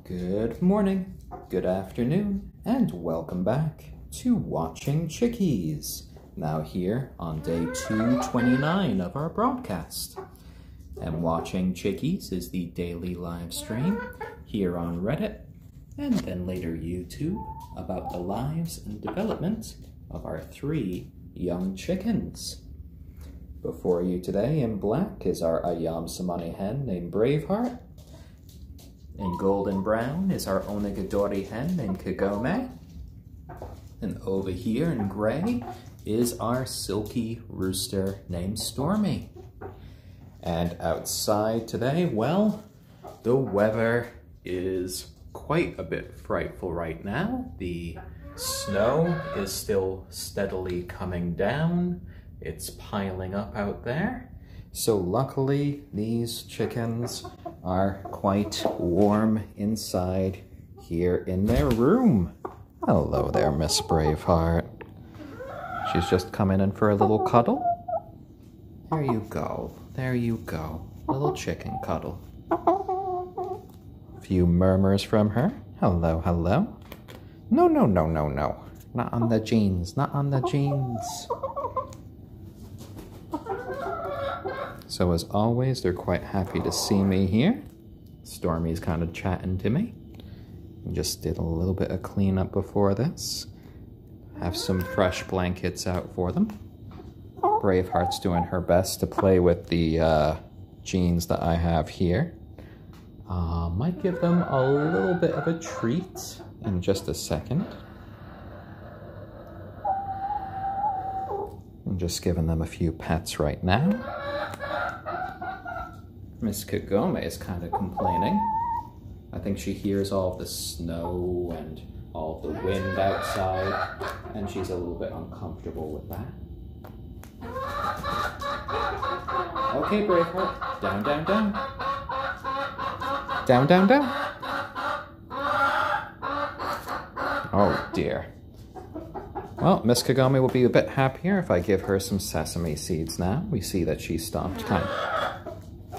Good morning, good afternoon, and welcome back to Watching Chickies. Now here on day 229 of our broadcast. And Watching Chickies is the daily live stream here on Reddit and then later YouTube about the lives and development of our 3 young chickens. Before you today in black is our ayam cemeni hen named Braveheart. In golden brown is our onagadori hen named Kagome. And over here in gray is our silkie rooster named Stormy. And outside today, well, the weather is quite a bit frightful right now. The snow is still steadily coming down. It's piling up out there. So luckily, these chickens are quite warm inside here in their room. Hello there, Miss Braveheart. She's just coming in for a little cuddle. There you go. There you go. Little chicken cuddle. A few murmurs from her. Hello, hello. No, no, no, no, no. Not on the jeans. Not on the jeans. So as always, they're quite happy to see me here. Stormy's kind of chatting to me. Just did a little bit of cleanup before this. Have some fresh blankets out for them. Braveheart's doing her best to play with the jeans that I have here. Might give them a little bit of a treat in just a second. I'm just giving them a few pets right now. Miss Kagome is kind of complaining. I think she hears all of the snow and all of the wind outside, and she's a little bit uncomfortable with that. Okay, Braveheart. Down, down, down. Down, down, down. Oh, dear. Well, Miss Kagome will be a bit happier if I give her some sesame seeds now. We see that she stopped kind of...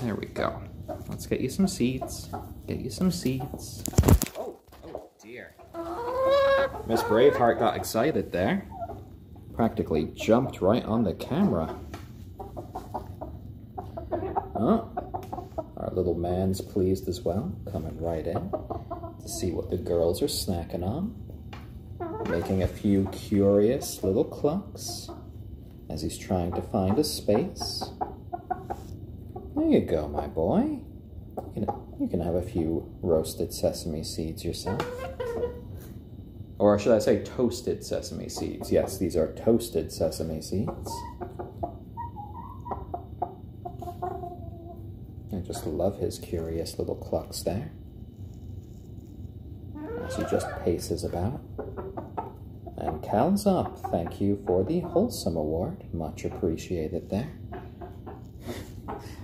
There we go. Let's get you some seeds. Get you some seeds. Oh dear. Miss Braveheart got excited there. Practically jumped right on the camera. Oh, our little man's pleased as well, coming right in to see what the girls are snacking on. Making a few curious little clucks as he's trying to find a space. There you go, my boy. You can have a few roasted sesame seeds yourself. Or should I say toasted sesame seeds? Yes, these are toasted sesame seeds. I just love his curious little clucks there. As he just paces about. And Cal's up. Thank you for the Wholesome Award. Much appreciated there.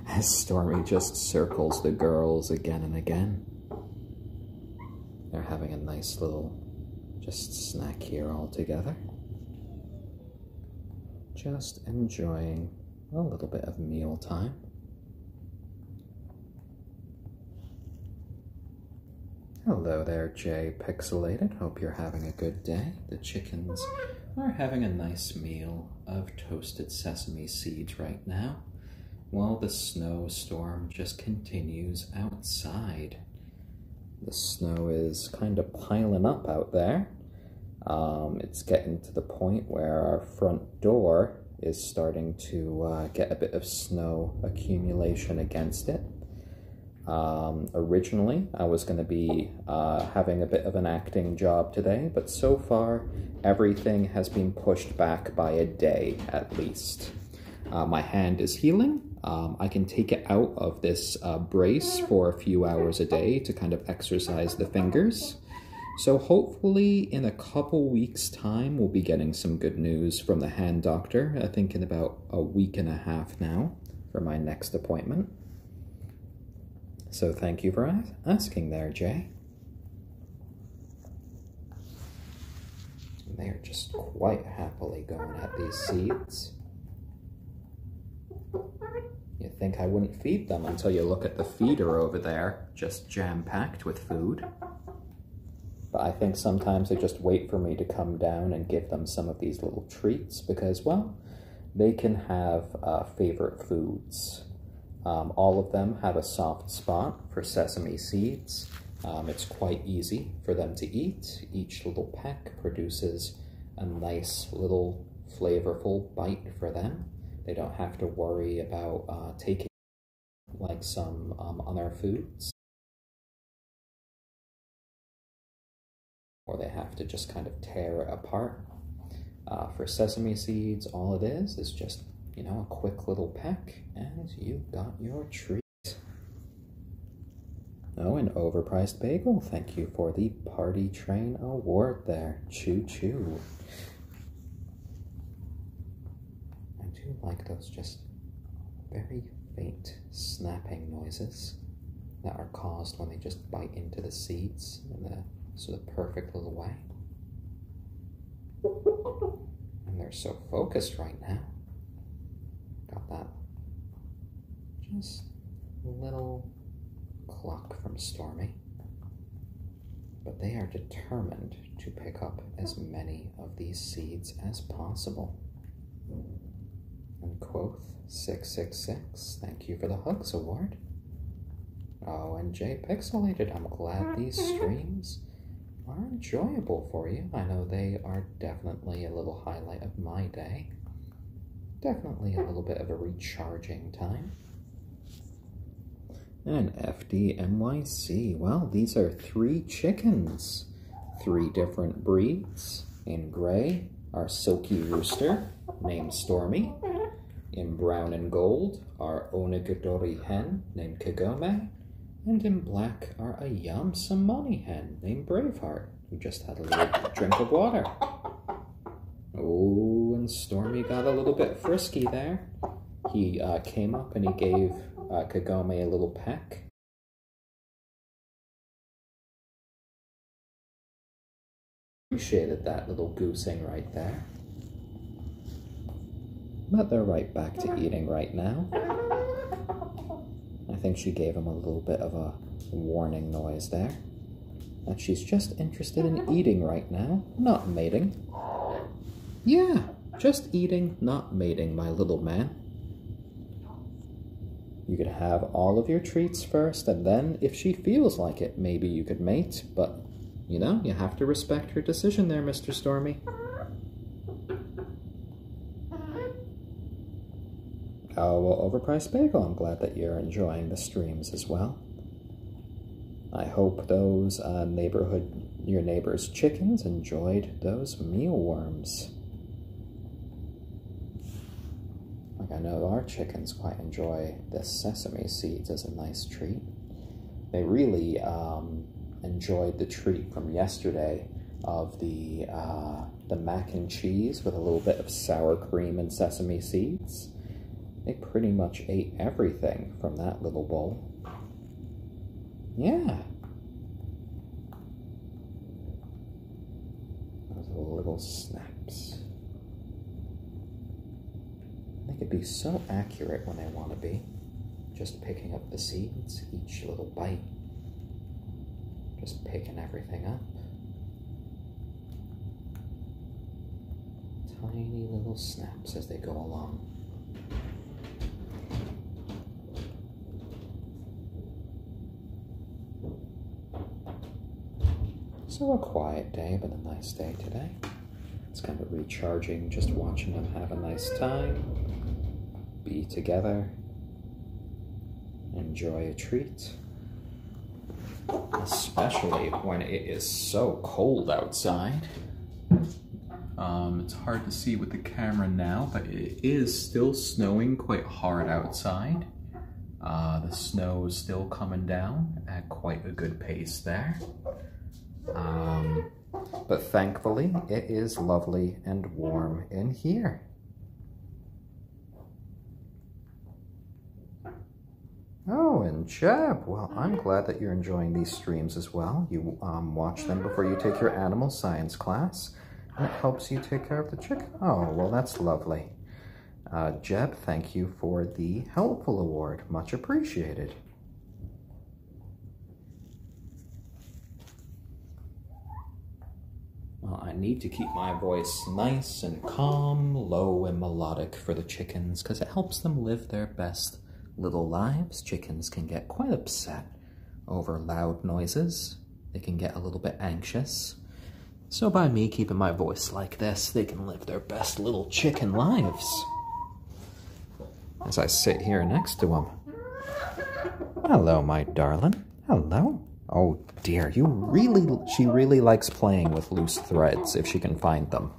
As Stormy just circles the girls again and again. They're having a nice little just snack here all together. Just enjoying a little bit of meal time. Hello there, Jay Pixelated. Hope you're having a good day. The chickens are having a nice meal of toasted sesame seeds right now, while the snowstorm just continues outside. The snow is kind of piling up out there. It's getting to the point where our front door is starting to get a bit of snow accumulation against it. Originally, I was going to be having a bit of an acting job today, but so far, everything has been pushed back by a day at least. My hand is healing. I can take it out of this brace for a few hours a day to kind of exercise the fingers. So hopefully in a couple weeks' time, we'll be getting some good news from the hand doctor. I think in about a week and a half now for my next appointment. So thank you for asking there, Jay. They're just quite happily going at these seeds. You'd think I wouldn't feed them until you look at the feeder over there, just jam-packed with food. But I think sometimes they just wait for me to come down and give them some of these little treats because, well, they can have favorite foods. All of them have a soft spot for sesame seeds. It's quite easy for them to eat. Each little peck produces a nice little flavorful bite for them. They don't have to worry about taking like some other foods, or they have to just kind of tear it apart. For sesame seeds, all it is just, you know, a quick little peck, and you got your treat. Oh, an overpriced bagel. Thank you for the Party Train award there. Choo choo. I do like those just very faint snapping noises that are caused when they just bite into the seeds in a sort of perfect little way. And they're so focused right now. Got that just little cluck from Stormy. But they are determined to pick up as many of these seeds as possible. And Quoth 666, thank you for the Hugs Award. Oh, and J Pixelated, I'm glad these streams are enjoyable for you. I know they are definitely a little highlight of my day. Definitely a little bit of a recharging time. And FDMYC, well, these are 3 chickens. 3 different breeds. In gray, our silky rooster, named Stormy. In brown and gold, our onagadori hen, named Kagome. And in black, our ayam cemeni hen, named Braveheart, who just had a little drink of water. Oh, and Stormy got a little bit frisky there. He came up and he gave Kagome a little peck. Appreciated that little goosing right there. But they're right back to eating right now. I think she gave him a little bit of a warning noise there. That she's just interested in eating right now, not mating. Yeah, just eating, not mating, my little man. You could have all of your treats first, and then, if she feels like it, maybe you could mate. But, you know, you have to respect her decision there, Mr. Stormy. Oh, well, overpriced bagel, I'm glad that you're enjoying the streams as well. I hope those your neighbor's chickens enjoyed those mealworms. Like, I know our chickens quite enjoy the sesame seeds as a nice treat. They really enjoyed the treat from yesterday of the mac and cheese with a little bit of sour cream and sesame seeds. They pretty much ate everything from that little bowl. Yeah. Those little snaps. They could be so accurate when they want to be. Just picking up the seeds, each little bite. Just picking everything up. Tiny little snaps as they go along. So a quiet day, but a nice day today. It's kind of recharging, just watching them have a nice time, be together, enjoy a treat. Especially when it is so cold outside. It's hard to see with the camera now, but it is still snowing quite hard outside. The snow is still coming down at quite a good pace there. But thankfully, it is lovely and warm in here. Oh, and Jeb, well, I'm glad that you're enjoying these streams as well. You watch them before you take your animal science class, and it helps you take care of the chicken. Oh, well, that's lovely. Jeb, thank you for the Helpful Award. Much appreciated. need to keep my voice nice and calm, low and melodic for the chickens because it helps them live their best little lives. Chickens can get quite upset over loud noises. They can get a little bit anxious. So by me keeping my voice like this, they can live their best little chicken lives. As I sit here next to them. Hello, my darling. Hello. Oh dear, she really likes playing with loose threads if she can find them.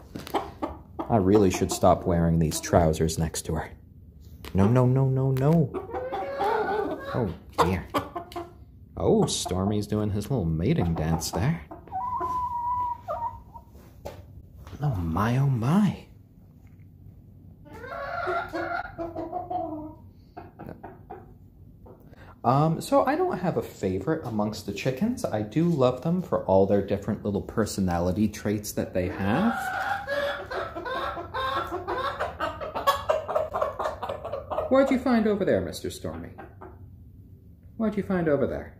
I really should stop wearing these trousers next to her. No, no, no, no, no. Oh dear. Oh, Stormy's doing his little mating dance there. Oh my, oh my. So I don't have a favorite amongst the chickens. I do love them for all their different little personality traits that they have. What'd you find over there, Mr. Stormy? What'd you find over there?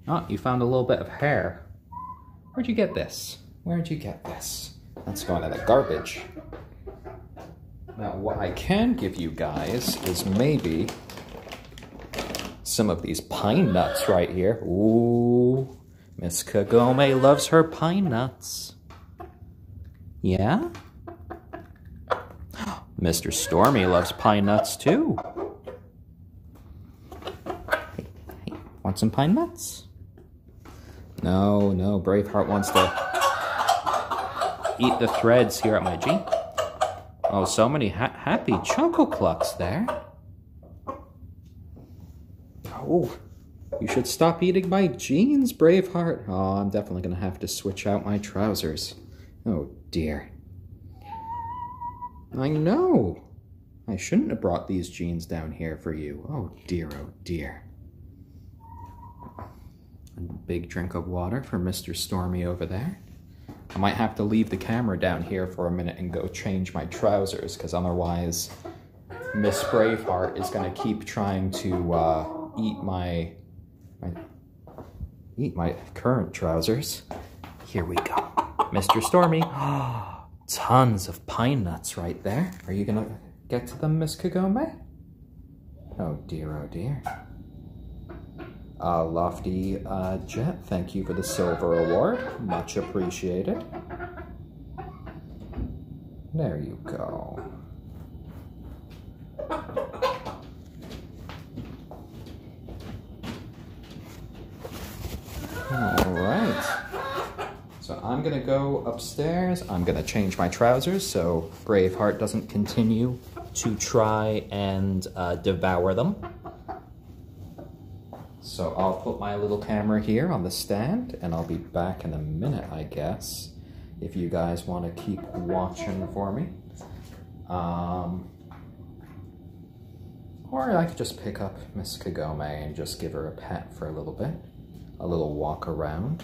Oh, you found a little bit of hair. Where'd you get this? Where'd you get this? That's going in the garbage. Now, what I can give you guys is maybe some of these pine nuts right here. Ooh, Miss Kagome loves her pine nuts. Yeah? Mr. Stormy loves pine nuts too. Hey, want some pine nuts? No, no, Braveheart wants to eat the threads here at my G. Oh, so many happy Choco Clucks there. Oh, you should stop eating my jeans, Braveheart. Oh, I'm definitely going to have to switch out my trousers. Oh, dear. I know. I shouldn't have brought these jeans down here for you. Oh, dear, oh, dear. A big drink of water for Mr. Stormy over there. I might have to leave the camera down here for a minute and go change my trousers, because otherwise Miss Braveheart is going to keep trying to eat my current trousers. Here we go. Mr. Stormy. Tons of pine nuts right there. Are you going to get to them, Miss Kagome? Oh dear, oh dear. Lofty Jet, thank you for the silver award. Much appreciated. There you go. Alright. So I'm gonna go upstairs. I'm gonna change my trousers so Braveheart doesn't continue to try and devour them. So I'll put my little camera here on the stand, and I'll be back in a minute, I guess, if you guys want to keep watching for me. Or I could just pick up Miss Kagome and just give her a pet for a little bit. A little walk around.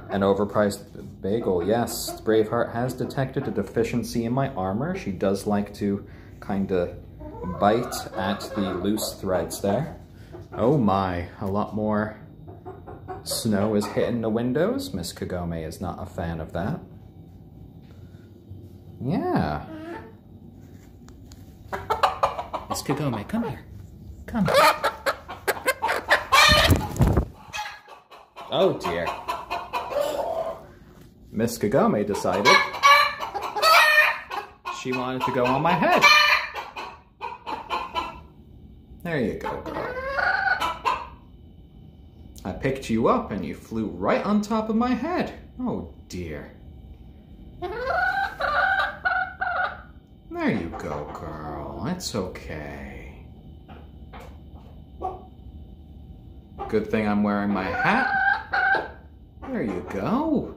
An overpriced bagel, yes. Braveheart has detected a deficiency in my armor. She does like to kind of bite at the loose threads there. Oh my, a lot more snow is hitting the windows. Miss Kagome is not a fan of that. Yeah. Miss Kagome, come here. Come here. Oh dear. Miss Kagome decided she wanted to go on my head. There you go, girl. I picked you up and you flew right on top of my head. Oh dear. There you go, girl. It's okay. Good thing I'm wearing my hat. There you go.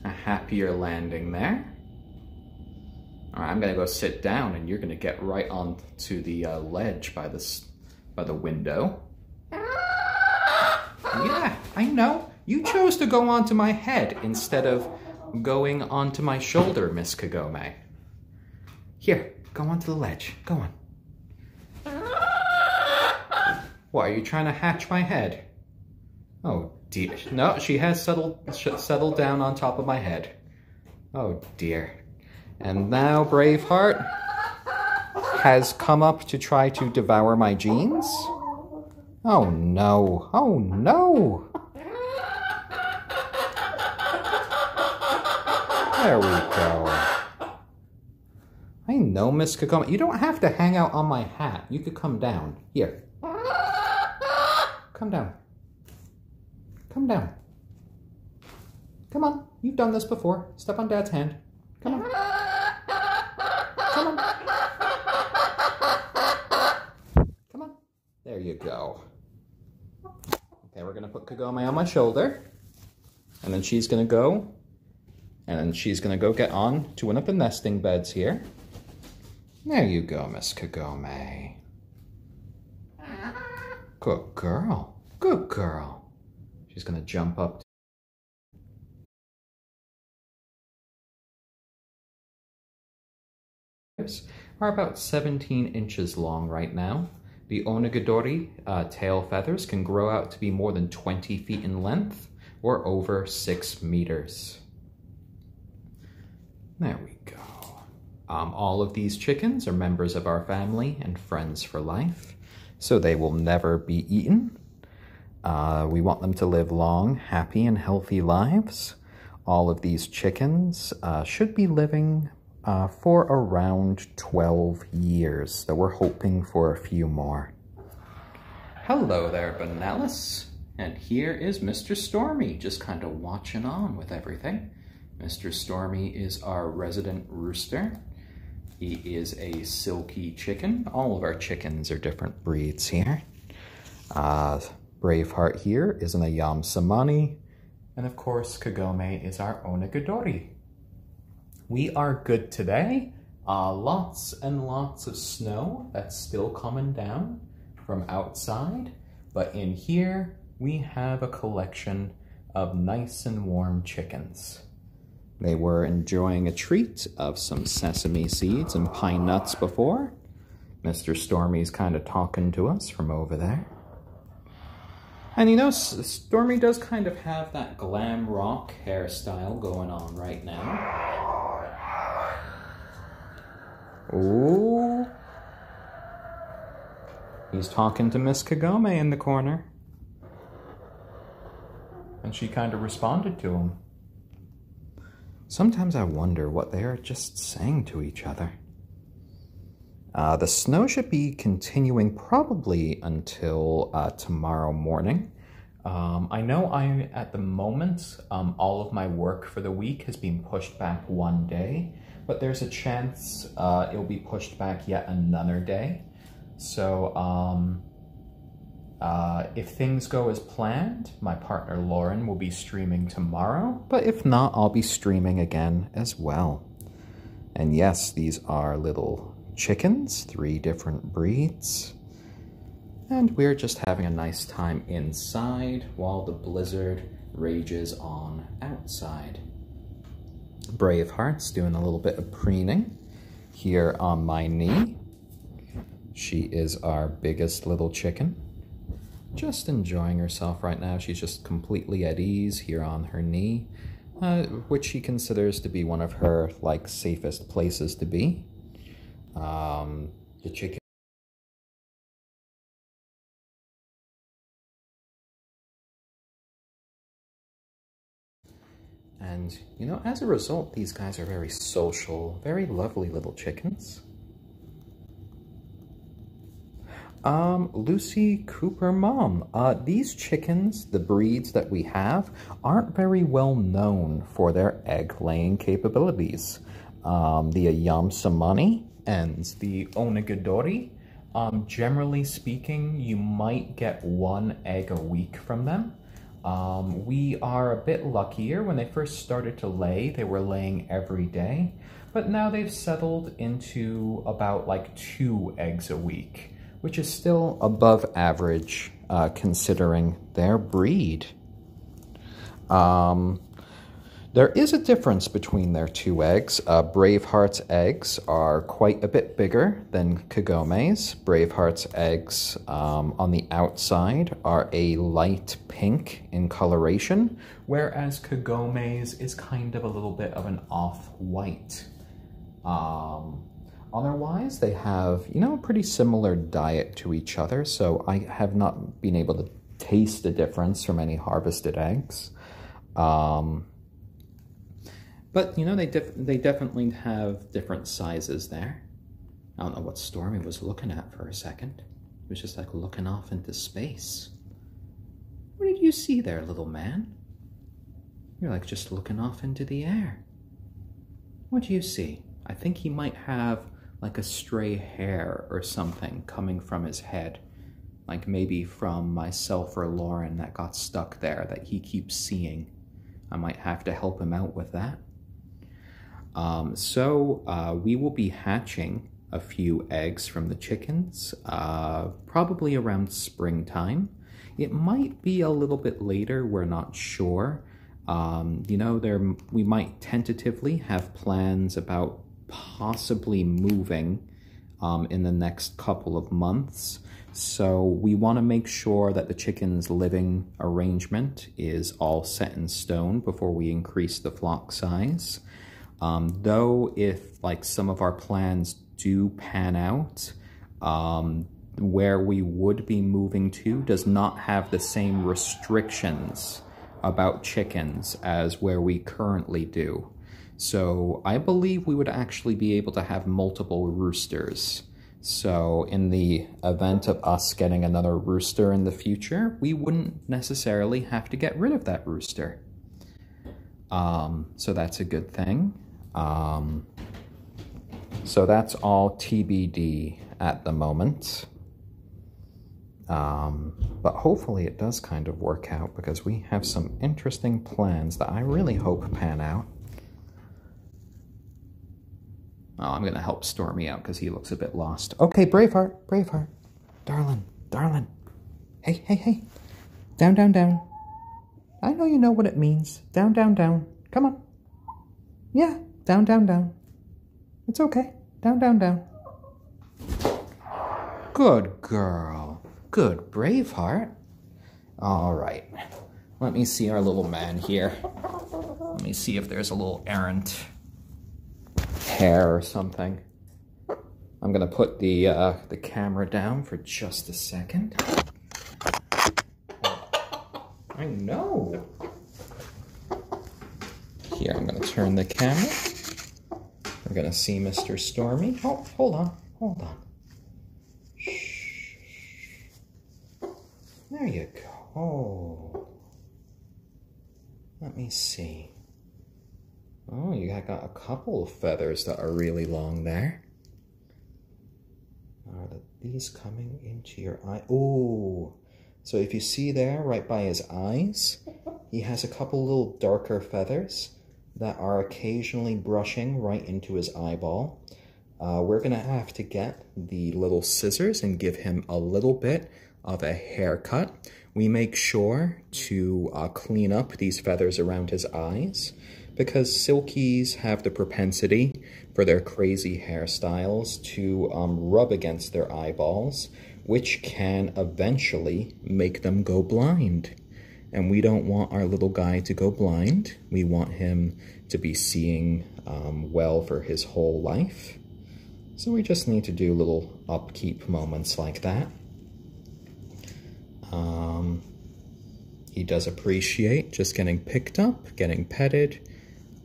A happier landing there. All right, I'm gonna go sit down and you're gonna get right onto the ledge by the window. Yeah, I know. You chose to go onto my head instead of going onto my shoulder, Miss Kagome. Here, go onto the ledge. Go on. What, are you trying to hatch my head? Oh dear. No, she has settled down on top of my head. Oh dear. And now Braveheart has come up to try to devour my jeans. Oh no. Oh no. There we go. I know, Miss Kagome. You don't have to hang out on my hat. You could come down. Here. Come down. Come down. Come on. You've done this before. Step on Dad's hand. Come on. Come on. Come on. There you go. Okay, we're going to put Kagome on my shoulder. And then she's going to go. And then she's going to go get on to one of the nesting beds here. There you go, Miss Kagome. Good girl. Good girl. She's going to jump up. Are about 17 inches long right now. The onagadori tail feathers can grow out to be more than 20 feet in length or over 6 meters. There we go. All of these chickens are members of our family and friends for life, so they will never be eaten. We want them to live long, happy, and healthy lives. All of these chickens should be living for around 12 years, so we're hoping for a few more. Hello there, Benalis. And here is Mr. Stormy, just kind of watching on with everything. Mr. Stormy is our resident rooster. He is a silky chicken. All of our chickens are different breeds here. Braveheart here is an ayam cemeni. And of course, Kagome is our onagadori. We are good today. Lots and lots of snow that's still coming down from outside. But in here, we have a collection of nice and warm chickens. They were enjoying a treat of some sesame seeds and pine nuts before. Mr. Stormy's kind of talking to us from over there. And you know, Stormy does kind of have that glam rock hairstyle going on right now. Ooh. He's talking to Miss Kagome in the corner. And she kind of responded to him. Sometimes I wonder what they are just saying to each other. The snow should be continuing probably until tomorrow morning. I know at the moment, all of my work for the week has been pushed back one day, but there's a chance it'll be pushed back yet another day. So if things go as planned, my partner Lauren will be streaming tomorrow, but if not, I'll be streaming again as well. And yes, these are little chickens, 3 different breeds. And we're just having a nice time inside while the blizzard rages on outside. Braveheart's doing a little bit of preening here on my knee. She is our biggest little chicken. Just enjoying herself right now. She's just completely at ease here on her knee, which she considers to be one of her safest places to be. The chicken. And, you know, as a result, these guys are very social, very lovely little chickens. Lucy Cooper Mom, these chickens, the breeds that we have, aren't very well known for their egg-laying capabilities. The ayam cemeni and the onagadori, generally speaking, you might get 1 egg a week from them. We are a bit luckier. When they first started to lay, they were laying every day, but now they've settled into about 2 eggs a week, which is still above average considering their breed. There is a difference between their two eggs. Braveheart's eggs are quite a bit bigger than Kagome's. Braveheart's eggs on the outside are a light pink in coloration, whereas Kagome's is kind of a little bit of an off-white. Otherwise, they have, you know, a pretty similar diet to each other, so I have not been able to taste the difference from any harvested eggs. But, you know, they definitely have different sizes there. I don't know what Stormy was looking at for a second. He was just like looking off into space. What did you see there, little man? You're like just looking off into the air. What do you see? I think he might have like a stray hair or something coming from his head. Like maybe from myself or Lauren that got stuck there that he keeps seeing. I might have to help him out with that. We will be hatching a few eggs from the chickens, probably around springtime. It might be a little bit later, we're not sure. You know, we might tentatively have plans about possibly moving in the next couple of months. So we want to make sure that the chickens' living arrangement is all set in stone before we increase the flock size. Though if like some of our plans do pan out, where we would be moving to does not have the same restrictions about chickens as where we currently do. So I believe we would actually be able to have multiple roosters. So in the event of us getting another rooster in the future, we wouldn't necessarily have to get rid of that rooster. So that's a good thing. So that's all TBD at the moment. But hopefully it does kind of work out because we have some interesting plans that I really hope pan out. Oh, I'm going to help Stormy out because he looks a bit lost. Okay, Braveheart, Braveheart. Darling, darling. Hey, hey, hey. Down, down, down. I know you know what it means. Down, down, down. Come on. Yeah, down, down, down. It's okay. Down, down, down. Good girl. Good Braveheart. All right. Let me see our little man here. Let me see if there's a little errant hair or something. I'm gonna put the camera down for just a second. I know. Here, I'm gonna turn the camera. We're gonna see Mr. Stormy. Oh, hold on, hold on. Shh. There you go. Oh. Let me see. Oh, you got a couple of feathers that are really long there. Are these coming into your eye? Oh, so if you see there, right by his eyes, he has a couple little darker feathers that are occasionally brushing right into his eyeball. We're gonna have to get the little scissors and give him a little bit of a haircut. We make sure to clean up these feathers around his eyes, because silkies have the propensity for their crazy hairstyles to rub against their eyeballs, which can eventually make them go blind. And we don't want our little guy to go blind. We want him to be seeing well for his whole life. So we just need to do little upkeep moments like that. He does appreciate just getting picked up, getting petted.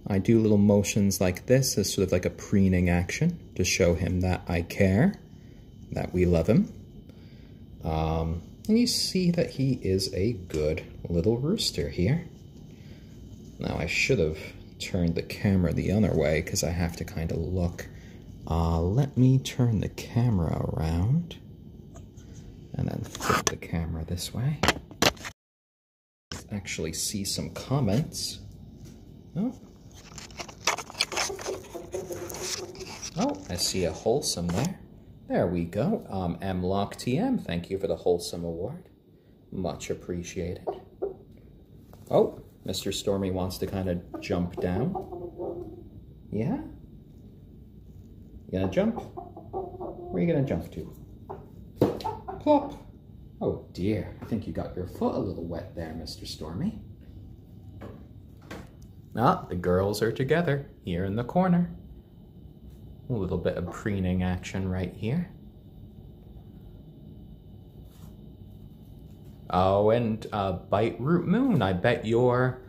I do little motions like this as sort of like a preening action to show him that I care, that we love him. And you see that he is a good little rooster here. Now I should have turned the camera the other way because I have to kind of look. Let me turn the camera around and then flip the camera this way. Actually see some comments. Oh. Oh, I see a wholesome there. There we go. MLockTM, thank you for the wholesome award. Much appreciated. Oh, Mr. Stormy wants to kind of jump down. Yeah? You gonna jump? Where are you gonna jump to? Plop! Oh dear, I think you got your foot a little wet there, Mr. Stormy. Ah, the girls are together here in the corner. A little bit of preening action right here. Oh, and Bite Root Moon, I bet your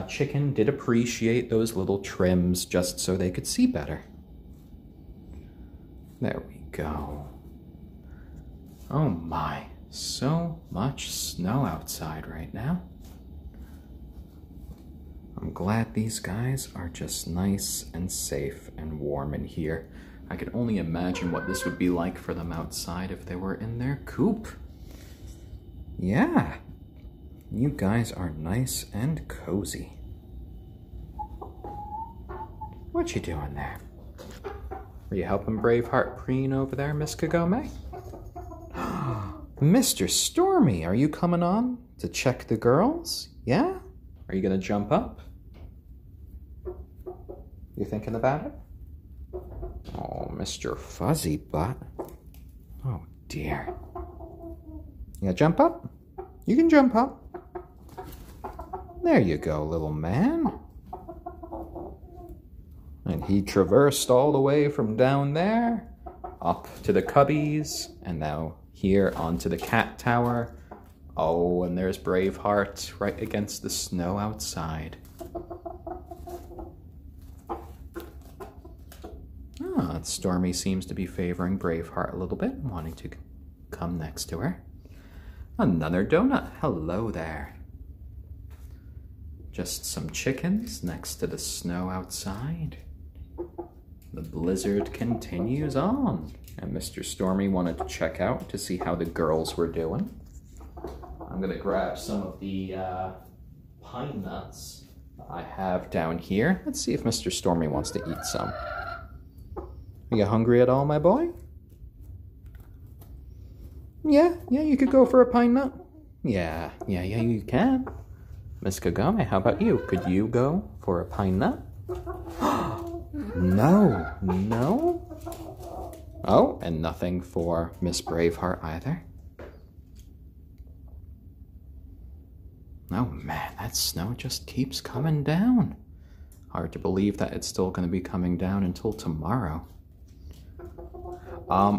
chicken did appreciate those little trims just so they could see better. There we go. Oh my, so much snow outside right now. I'm glad these guys are just nice and safe and warm in here. I can only imagine what this would be like for them outside if they were in their coop. Yeah, you guys are nice and cozy. What you doing there? Were you helping Braveheart preen over there, Miss Kagome? Mr. Stormy, are you coming on to check the girls? Yeah? Are you gonna jump up? You thinking about it? Oh, Mr. Fuzzy Butt. Oh dear. You gonna jump up? You can jump up. There you go, little man. And he traversed all the way from down there, up to the cubbies, and now here onto the cat tower. Oh, and there's Braveheart right against the snow outside. Ah, Stormy seems to be favoring Braveheart a little bit, wanting to come next to her. Another donut. Hello there. Just some chickens next to the snow outside. The blizzard continues on, and Mr. Stormy wanted to check out to see how the girls were doing. I'm gonna grab some of the pine nuts I have down here. Let's see if Mr. Stormy wants to eat some. Are you hungry at all, my boy? Yeah, you could go for a pine nut. Yeah, you can. Miss Kagome, how about you? Could you go for a pine nut? No. Oh, and nothing for Miss Braveheart either. Oh man, that snow just keeps coming down. Hard to believe that it's still going to be coming down until tomorrow.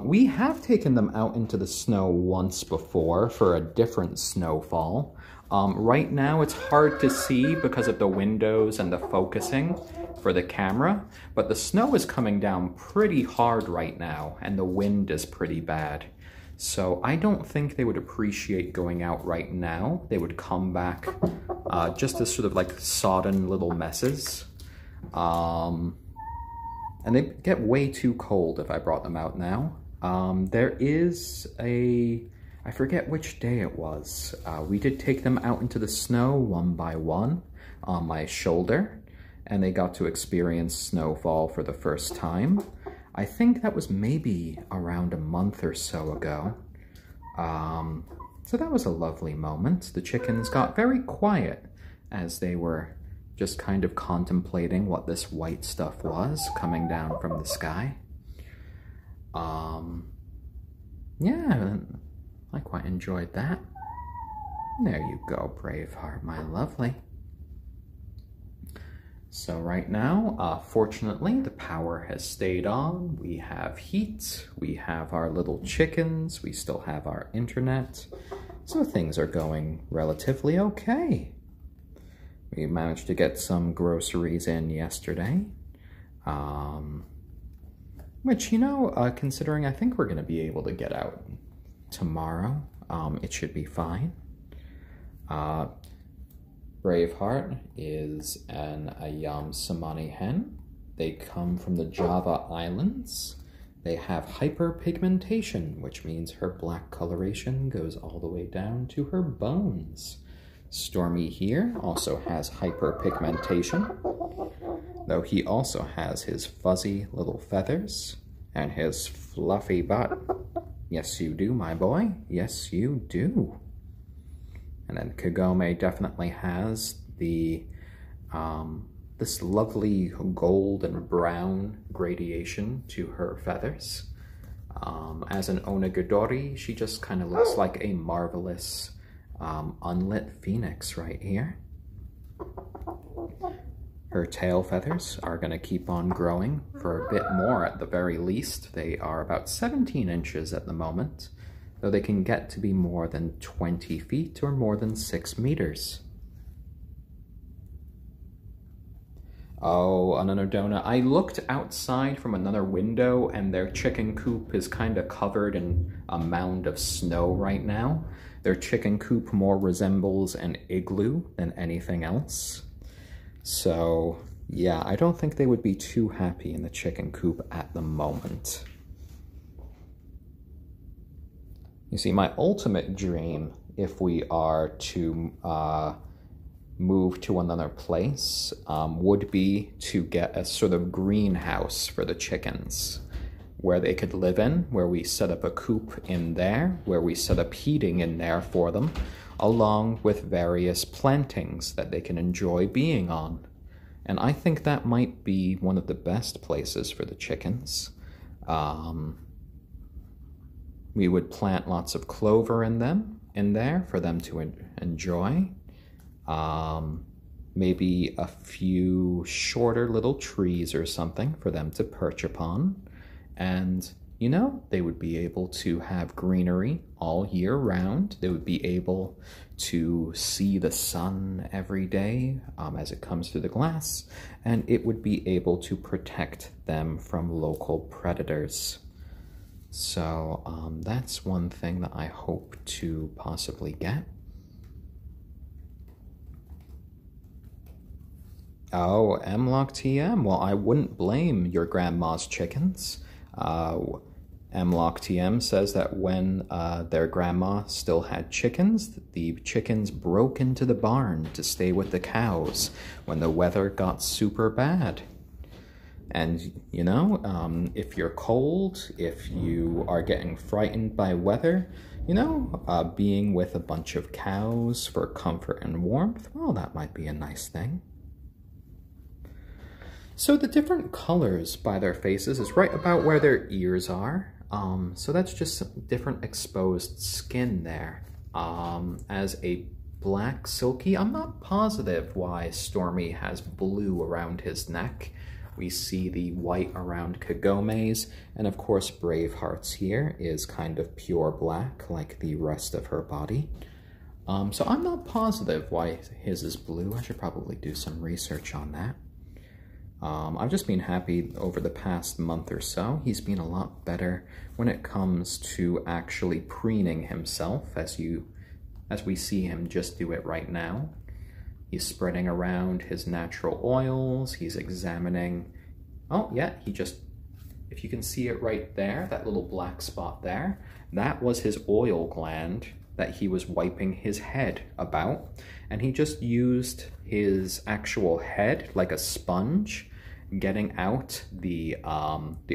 We have taken them out into the snow once before for a different snowfall. Right now it's hard to see because of the windows and the focusing for the camera, but the snow is coming down pretty hard right now and the wind is pretty bad. So I don't think they would appreciate going out right now. They would come back just as sort of like sodden little messes. And they get way too cold if I brought them out now. There is I forget which day it was. We did take them out into the snow one by one on my shoulder, and they got to experience snowfall for the first time. I think that was maybe around a month or so ago. So that was a lovely moment. The chickens got very quiet as they were just kind of contemplating what this white stuff was coming down from the sky. Yeah, I quite enjoyed that. There you go, Braveheart, my lovely. So right now, fortunately, the power has stayed on. We have heat, we have our little chickens, we still have our internet. So things are going relatively okay. We managed to get some groceries in yesterday. Which, you know, considering I think we're going to be able to get out tomorrow, it should be fine. Braveheart is an ayam cemeni hen. They come from the Java Islands. They have hyperpigmentation, which means her black coloration goes all the way down to her bones. Stormy here also has hyperpigmentation, though he also has his fuzzy little feathers and his fluffy butt. Yes, you do, my boy. Yes, you do. And then Kagome definitely has the this lovely gold and brown gradation to her feathers. As an onagadori, she just kind of looks like a marvelous unlit phoenix right here. Her tail feathers are going to keep on growing for a bit more at the very least. They are about 17 inches at the moment, though they can get to be more than 20 feet or more than 6 meters. Oh, another donut. I looked outside from another window and their chicken coop is kind of covered in a mound of snow right now. Their chicken coop more resembles an igloo than anything else. So, yeah, I don't think they would be too happy in the chicken coop at the moment. You see, my ultimate dream, if we are to move to another place, would be to get a sort of greenhouse for the chickens where they could live in, where we set up a coop in there, where we set up heating in there for them, along with various plantings that they can enjoy being on. And I think that might be one of the best places for the chickens. We would plant lots of clover in there for them to enjoy. Maybe a few shorter little trees or something for them to perch upon. And, you know, they would be able to have greenery all year round. They would be able to see the sun every day as it comes through the glass. And it would be able to protect them from local predators. So that's one thing that I hope to possibly get. Oh, MLockTM. Well, I wouldn't blame your grandma's chickens. MLockTM says that when their grandma still had chickens, the chickens broke into the barn to stay with the cows when the weather got super bad. And, you know, if you're cold, if you are getting frightened by weather, you know, being with a bunch of cows for comfort and warmth, well, that might be a nice thing. So the different colors by their faces is right about where their ears are. So that's just some different exposed skin there. As a black silkie, I'm not positive why Stormy has blue around his neck. We see the white around Kagome's, and of course Braveheart's here is kind of pure black like the rest of her body. So I'm not positive why his is blue. I should probably do some research on that. I've just been happy over the past month or so. He's been a lot better when it comes to actually preening himself, as we see him just do it right now. He's spreading around his natural oils. He's examining. Oh, yeah, if you can see it right there, that little black spot there, that was his oil gland that he was wiping his head about. And he just used his actual head like a sponge, getting out the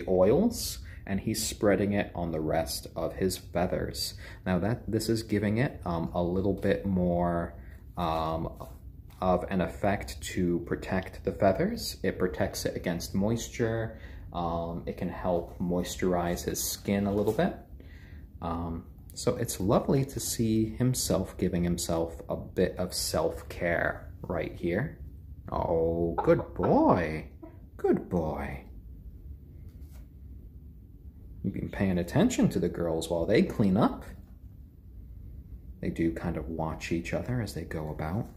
oils, and he's spreading it on the rest of his feathers. Now this is giving it a little bit more of an effect to protect the feathers. It protects it against moisture. It can help moisturize his skin a little bit. So it's lovely to see himself giving himself a bit of self-care right here. Oh, good boy. Good boy. You've been paying attention to the girls while they clean up. They do kind of watch each other as they go about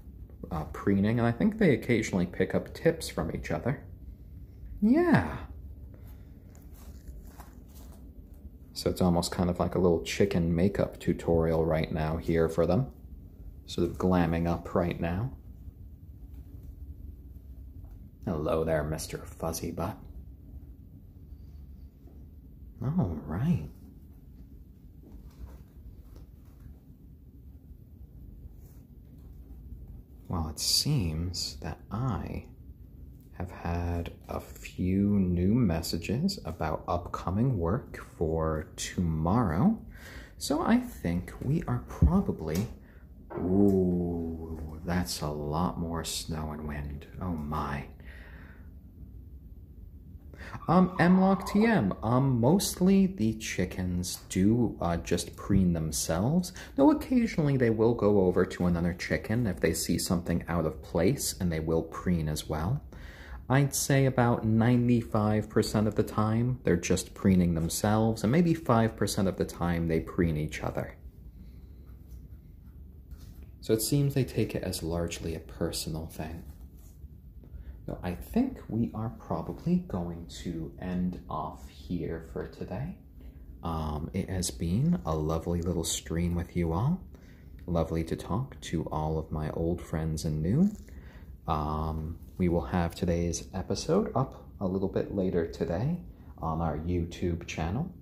preening, and I think they occasionally pick up tips from each other. Yeah. So it's almost kind of like a little chicken makeup tutorial right now here for them. Sort of glamming up right now. Hello there, Mr. Fuzzy Butt. All right. Well, it seems that I have had a few new messages about upcoming work for tomorrow. So I think we are probably Ooh, that's a lot more snow and wind. Oh my. MLOC TM, mostly the chickens do just preen themselves, though occasionally they will go over to another chicken if they see something out of place, and they will preen as well. I'd say about 95% of the time they're just preening themselves, and maybe 5% of the time they preen each other. So it seems they take it as largely a personal thing. So I think we are probably going to end off here for today. It has been a lovely little stream with you all. Lovely to talk to all of my old friends and new. We will have today's episode up a little bit later today on our YouTube channel.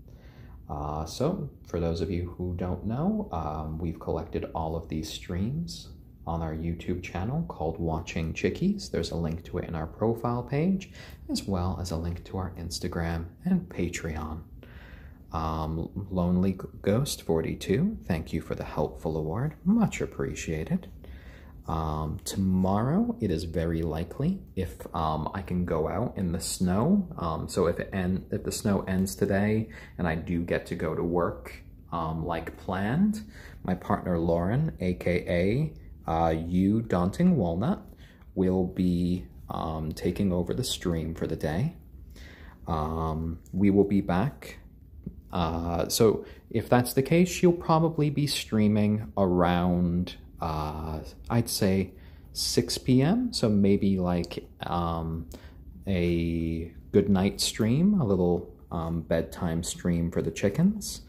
So for those of you who don't know, we've collected all of these streams on our YouTube channel called Watching Chickies. There's a link to it in our profile page, as well as a link to our Instagram and Patreon. Lonely Ghost 42, thank you for the helpful award. Much appreciated. Tomorrow, it is very likely if I can go out in the snow. So if the snow ends today and I do get to go to work like planned, my partner Lauren, aka You Daunting Walnut, will be taking over the stream for the day. We will be back. So if that's the case, she'll probably be streaming around I'd say 6 p.m. So maybe like a good night stream, a little bedtime stream for the chickens.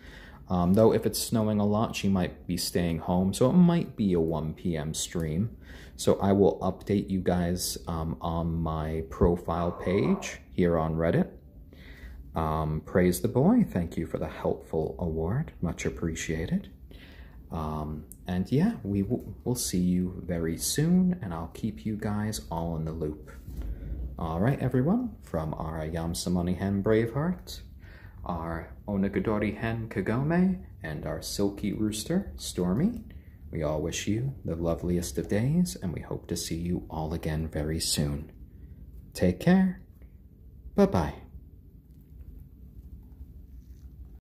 Though if it's snowing a lot, she might be staying home, so it might be a 1 p.m. stream. So I will update you guys on my profile page here on Reddit. Praise the boy, thank you for the helpful award, much appreciated. And yeah, we'll see you very soon, and I'll keep you guys all in the loop. Alright everyone, from our ayam cemeni hen Braveheart, our onagadori hen Kagome, and our silkie rooster Stormy, we all wish you the loveliest of days, and we hope to see you all again very soon. Take care. Bye-bye.